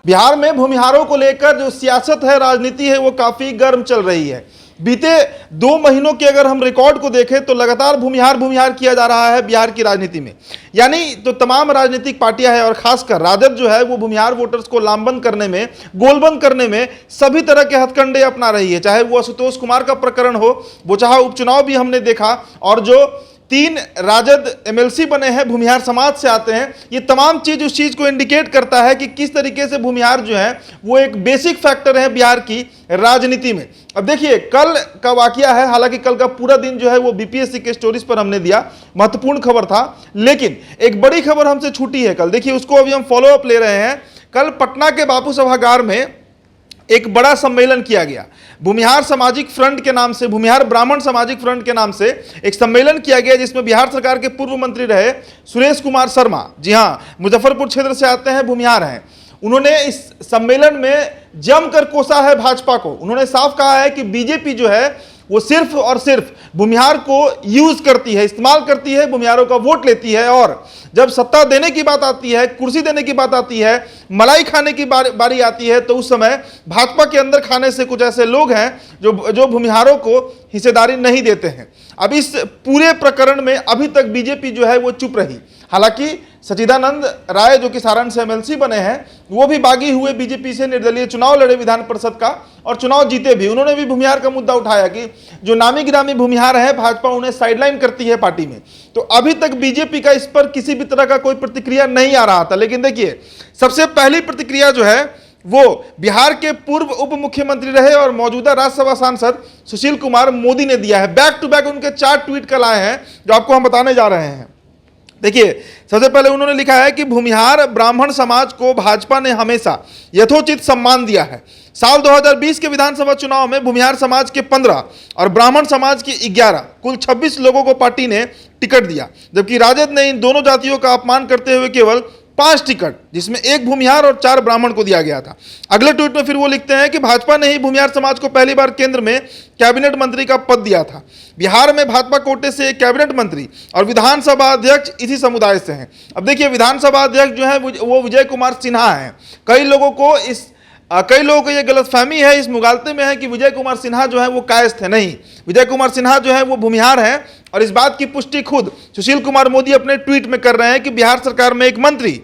बिहार में भूमिहारों को लेकर जो सियासत है, राजनीति है, वो काफी गर्म चल रही है। बीते 2 महीनों के अगर हम रिकॉर्ड को देखें तो लगातार भूमिहार किया जा रहा है बिहार की राजनीति में। यानी तो तमाम राजनीतिक पार्टियां हैं और खासकर राजद जो है वो भूमिहार वोटर्स को लामबंद करने में, गोलबंद करने में सभी तरह के हथकंडे अपना रही है। चाहे वो आशुतोष कुमार का प्रकरण हो, वो चाहे उपचुनाव भी हमने देखा, और जो 3 राजद एमएलसी बने हैं भूमिहार समाज से आते हैं, ये तमाम चीज उस चीज को इंडिकेट करता है कि किस तरीके से भूमिहार जो है वो एक बेसिक फैक्टर है बिहार की राजनीति में। अब देखिए, कल का वाकया है, हालांकि कल का पूरा दिन जो है वो बीपीएससी के स्टोरीज पर हमने दिया, महत्वपूर्ण खबर था, लेकिन एक बड़ी खबर हमसे छूटी है कल। देखिए, उसको अभी हम फॉलो अप ले रहे हैं। कल पटना के बापू सभागार में एक बड़ा सम्मेलन किया गया। भूमिहार सामाजिक फ्रंट के नाम से, भूमिहार ब्राह्मण सामाजिक फ्रंट के नाम से एक सम्मेलन किया गया, जिसमें बिहार सरकार के पूर्व मंत्री रहे सुरेश कुमार शर्मा, जी हां, मुजफ्फरपुर क्षेत्र से आते हैं, भूमिहार हैं। उन्होंने इस सम्मेलन में जमकर कोसा है भाजपा को। उन्होंने साफ कहा है कि बीजेपी जो है वो सिर्फ और सिर्फ भूमिहार को यूज करती है, इस्तेमाल करती है, भूमिहारों का वोट लेती है, और जब सत्ता देने की बात आती है, कुर्सी देने की बात आती है, मलाई खाने की बारी आती है, तो उस समय भाजपा के अंदर खाने से कुछ ऐसे लोग हैं जो भूमिहारों को हिस्सेदारी नहीं देते हैं। अब इस पूरे प्रकरण में अभी तक बीजेपी जो है वो चुप रही। हालांकि सचिदानंद राय जो कि सारण से एमएलसी बने हैं, वो भी बागी हुए, बीजेपी से निर्दलीय चुनाव लड़े विधान परिषद का और चुनाव जीते भी। उन्होंने भी भूमिहार का मुद्दा उठाया कि जो नामी गिरामी भूमिहार है, भाजपा उन्हें साइडलाइन करती है पार्टी में। तो अभी तक बीजेपी का इस पर किसी भी तरह का कोई प्रतिक्रिया नहीं आ रहा था। लेकिन देखिए, सबसे पहली प्रतिक्रिया जो है वो बिहार के पूर्व उप मुख्यमंत्री रहे और मौजूदा राज्यसभा सांसद सुशील कुमार मोदी ने दिया है। बैक टू बैक उनके 4 ट्वीट कल आए हैं, जो आपको हम बताने जा रहे हैं। देखिए, सबसे पहले उन्होंने लिखा है कि भूमिहार ब्राह्मण समाज को भाजपा ने हमेशा यथोचित सम्मान दिया है। साल 2020 के विधानसभा चुनाव में भूमिहार समाज के 15 और ब्राह्मण समाज के 11 कुल 26 लोगों को पार्टी ने टिकट दिया, जबकि राजद ने इन दोनों जातियों का अपमान करते हुए केवल 5 टिकट, जिसमें 1 भूमिहार और 4 ब्राह्मण को दिया गया था। अगले ट्वीट में फिर वो लिखते हैं कि भाजपा ने ही भूमिहार समाज को पहली बार केंद्र में कैबिनेट मंत्री का पद दिया था। बिहार में भाजपा कोटे से एक कैबिनेट मंत्री और विधानसभा अध्यक्ष इसी समुदाय से हैं। अब देखिए, विधानसभा अध्यक्ष जो है वो विजय कुमार सिन्हा हैं। कई लोगों को ये गलतफहमी है, इस मुगालते में है कि विजय कुमार सिन्हा जो है वो कायस्थ है। नहीं, विजय कुमार सिन्हा जो है वो भूमिहार हैं, और इस बात की पुष्टि खुद सुशील कुमार मोदी अपने ट्वीट में कर रहे हैं कि बिहार सरकार में एक मंत्री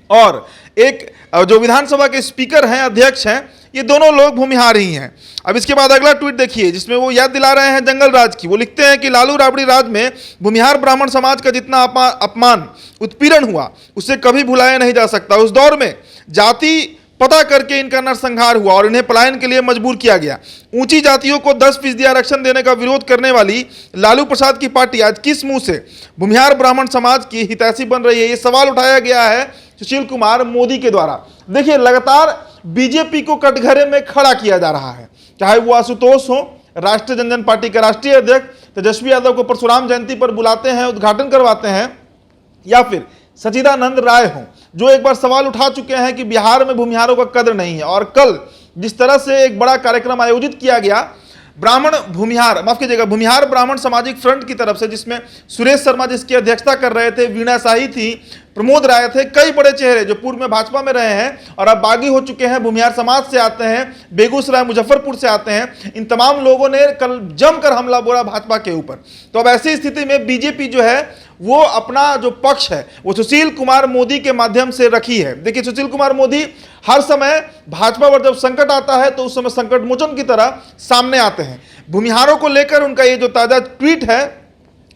और एक जो विधानसभा के स्पीकर हैं, अध्यक्ष हैं, ये दोनों लोग भूमिहार ही हैं। अब इसके बाद अगला ट्वीट देखिए, जिसमें वो याद दिला रहे हैं जंगल राज की। वो लिखते हैं कि लालू राबड़ी राज में भूमिहार ब्राह्मण समाज का जितना अपमान, उत्पीड़न हुआ, उससे कभी भुलाया नहीं जा सकता। उस दौर में जाति पता करके इनका नरसंहार हुआ और इन्हें पलायन के लिए मजबूर किया गया। ऊंची जातियों को 10% आरक्षण देने का विरोध करने वाली लालू प्रसाद की पार्टी आज किस मुंह से भूमिहार ब्राह्मण समाज की हितैषी बन रही है? ये सवाल उठाया गया है सुशील कुमार मोदी के द्वारा। देखिए, लगातार बीजेपी को कटघरे में खड़ा किया जा रहा है, चाहे वो आशुतोष हो, राष्ट्रीय जनता पार्टी के राष्ट्रीय अध्यक्ष तेजस्वी यादव को परशुराम जयंती पर बुलाते हैं, उद्घाटन करवाते हैं, या फिर सचिदानंद राय हो, जो एक बार सवाल उठा चुके हैं कि बिहार में भूमिहारों का कदर नहीं है। और कल जिस तरह से एक बड़ा कार्यक्रम आयोजित किया गया भूमिहार ब्राह्मण सामाजिक फ्रंट की तरफ से, जिसमें सुरेश शर्मा जिसकी अध्यक्षता कर रहे थे, वीणा शाही थी, प्रमोद राय थे, कई बड़े चेहरे जो पूर्व में भाजपा में रहे हैं और अब बागी हो चुके हैं, भूमिहार समाज से आते हैं, बेगूसराय मुजफ्फरपुर से आते हैं, इन तमाम लोगों ने कल जमकर हमला बोला भाजपा के ऊपर। तो अब ऐसी स्थिति में बीजेपी जो है वो अपना जो पक्ष है वो सुशील कुमार मोदी के माध्यम से रखी है। देखिए, सुशील कुमार मोदी हर समय भाजपा पर जब संकट आता है तो उस समय संकट मोचन की तरह सामने आते हैं। भूमिहारों को लेकर उनका ये जो ताजा ट्वीट है,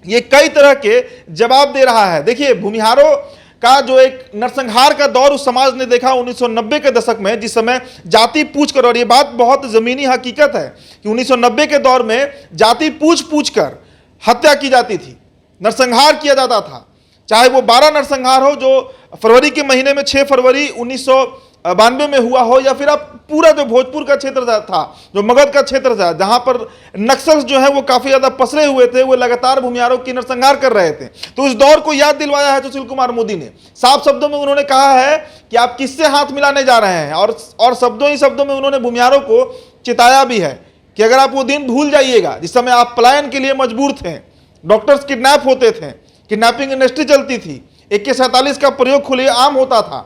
ये कई तरह के जवाब दे रहा है। देखिए, भूमिहारों का जो एक नरसंहार का दौर उस समाज ने देखा 1990 के दशक में, जिस समय जाति पूछ कर, और ये बात बहुत जमीनी हकीकत है कि 1990 के दौर में जाति पूछ कर हत्या की जाती थी, नरसंहार किया जाता था। चाहे वो 12 नरसंहार हो जो फरवरी के महीने में 6 फरवरी 1992 में हुआ हो, या फिर आप पूरा जो भोजपुर का क्षेत्र था, जो मगध का क्षेत्र था, जहां पर नक्सल जो है वो काफी ज्यादा पसरे हुए थे, वो लगातार भूमिहारों की नरसंहार कर रहे थे। तो उस दौर को याद दिलवाया है सुशील कुमार मोदी ने। साफ शब्दों में उन्होंने कहा है कि आप किससे हाथ मिलाने जा रहे हैं, और शब्दों ही शब्दों में उन्होंने भूमिहारों को चिताया भी है कि अगर आप वो दिन भूल जाइएगा जिस समय आप पलायन के लिए मजबूर थे, डॉक्टर्स किडनैप होते थे, किडनैपिंग इंडस्ट्री चलती थी, AK-47 का प्रयोग खुलेआम होता था,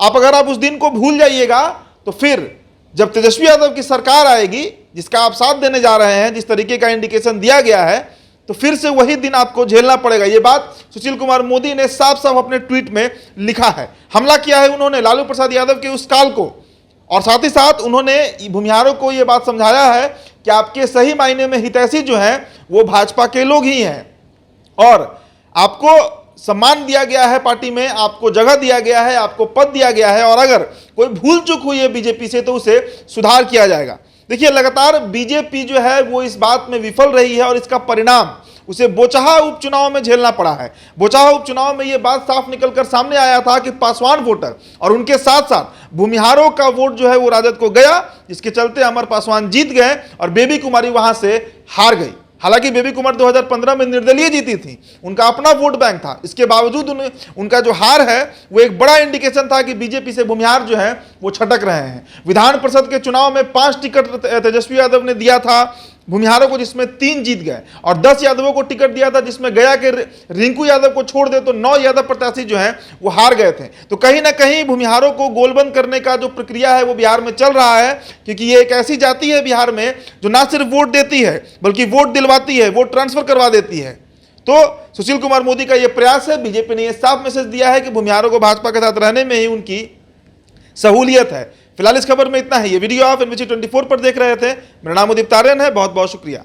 अगर आप उस दिन को भूल जाइएगा तो फिर जब तेजस्वी यादव की सरकार आएगी, जिसका आप साथ देने जा रहे हैं, जिस तरीके का इंडिकेशन दिया गया है, तो फिर से वही दिन आपको झेलना पड़ेगा। ये बात सुशील कुमार मोदी ने साफ साफ अपने ट्वीट में लिखा है। हमला किया है उन्होंने लालू प्रसाद यादव के उस काल को, और साथ ही साथ उन्होंने भूमिहारों को यह बात समझाया है कि आपके सही मायने में हितैषी जो हैं वो भाजपा के लोग ही हैं, और आपको सम्मान दिया गया है पार्टी में, आपको जगह दिया गया है, आपको पद दिया गया है, और अगर कोई भूल चूक हुई है बीजेपी से तो उसे सुधार किया जाएगा। देखिए, लगातार बीजेपी जो है वो इस बात में विफल रही है, और इसका परिणाम उसे बोचहा उपचुनाव में झेलना पड़ा है। बोचहा उपचुनाव में यह बात साफ निकलकर सामने आया था कि पासवान वोटर और उनके साथ साथ भूमिहारों का वोट जो है वो राजद को गया, जिसके चलते अमर पासवान जीत गए और बेबी कुमारी वहां से हार गई। हालांकि बेबी कुमार 2015 में निर्दलीय जीती थी, उनका अपना वोट बैंक था, इसके बावजूद उनका जो हार है वो एक बड़ा इंडिकेशन था कि बीजेपी से भूमिहार जो है वो छटक रहे हैं। विधान परिषद के चुनाव में 5 टिकट तेजस्वी यादव ने दिया था भूमिहारों को, जिसमें 3 जीत गए, और 10 यादवों को टिकट दिया था, जिसमें गया के रिंकू यादव को छोड़ दे तो 9 यादव प्रत्याशी जो हैं वो हार गए थे। तो कहीं ना कहीं भूमिहारों को गोलबंद करने का जो प्रक्रिया है वो बिहार में चल रहा है, क्योंकि ये एक ऐसी जाति है बिहार में जो ना सिर्फ वोट देती है बल्कि वोट दिलवाती है, वोट ट्रांसफर करवा देती है। तो सुशील कुमार मोदी का यह प्रयास है। बीजेपी ने यह साफ मैसेज दिया है कि भूमिहारों को भाजपा के साथ रहने में ही उनकी सहूलियत है। फिलहाल इस खबर में इतना है। ये वीडियो आप NBC 24 पर देख रहे थे। मेरा नाम उदित आर्यन है। बहुत बहुत शुक्रिया।